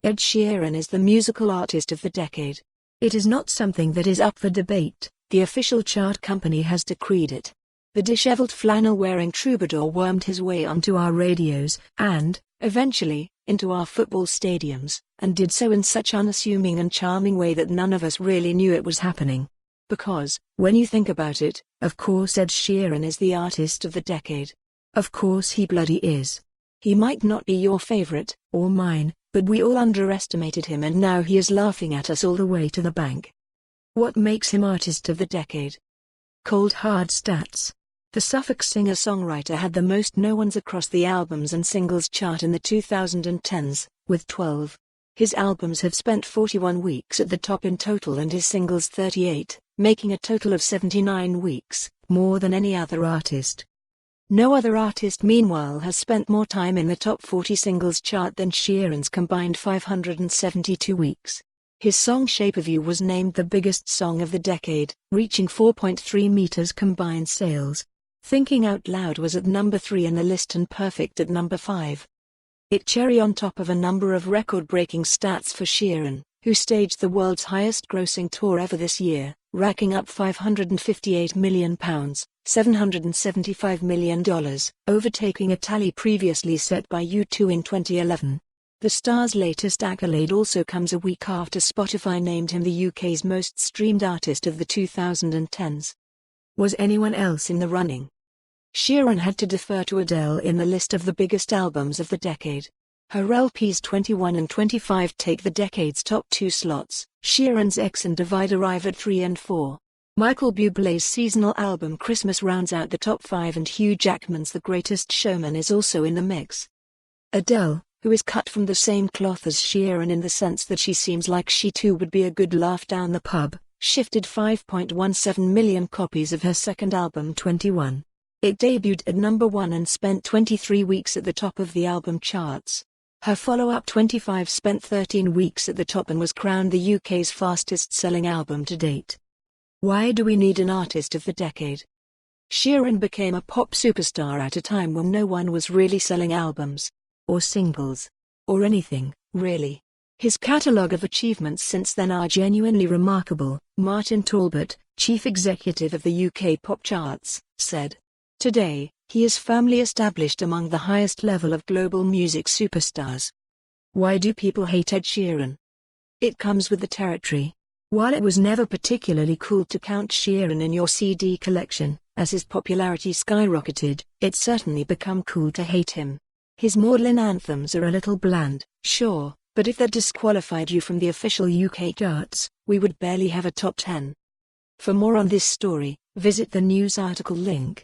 Ed Sheeran is the musical artist of the decade. It is not something that is up for debate, the official chart company has decreed it. The dishevelled flannel-wearing troubadour wormed his way onto our radios, and, eventually, into our football stadiums, and did so in such unassuming and charming way that none of us really knew it was happening. Because, when you think about it, of course Ed Sheeran is the artist of the decade. Of course he bloody is. He might not be your favorite, or mine, but we all underestimated him and now he is laughing at us all the way to the bank. What makes him artist of the decade? Cold hard stats. The Suffolk singer-songwriter had the most no-ones across the albums and singles chart in the 2010s, with 12. His albums have spent 41 weeks at the top in total and his singles 38, making a total of 79 weeks, more than any other artist. No other artist meanwhile has spent more time in the top 40 singles chart than Sheeran's combined 572 weeks. His song Shape of You was named the biggest song of the decade, reaching 4.3 meters combined sales. Thinking Out Loud was at number 3 in the list and Perfect at number 5. It cherry on top of a number of record-breaking stats for Sheeran, who staged the world's highest-grossing tour ever this year, racking up £558 million, $775 million, overtaking a tally previously set by U2 in 2011. The star's latest accolade also comes a week after Spotify named him the UK's most streamed artist of the 2010s. Was anyone else in the running? Sheeran had to defer to Adele in the list of the biggest albums of the decade. Her LPs 21 and 25 take the decade's top 2 slots. Sheeran's X and Divide arrive at 3 and 4. Michael Bublé's seasonal album Christmas rounds out the top 5 and Hugh Jackman's The Greatest Showman is also in the mix. Adele, who is cut from the same cloth as Sheeran in the sense that she seems like she too would be a good laugh down the pub, shifted 5.17 million copies of her second album 21. It debuted at number 1 and spent 23 weeks at the top of the album charts. Her follow-up 25 spent 13 weeks at the top and was crowned the UK's fastest-selling album to date. Why do we need an artist of the decade? Sheeran became a pop superstar at a time when no one was really selling albums, or singles, or anything, really. His catalogue of achievements since then are genuinely remarkable, Martin Talbot, chief executive of the UK pop charts, said. Today, he is firmly established among the highest level of global music superstars. Why do people hate Ed Sheeran? It comes with the territory. While it was never particularly cool to count Sheeran in your CD collection, as his popularity skyrocketed, it's certainly become cool to hate him. His maudlin anthems are a little bland, sure, but if that disqualified you from the official UK charts, we would barely have a top 10. For more on this story, visit the news article link.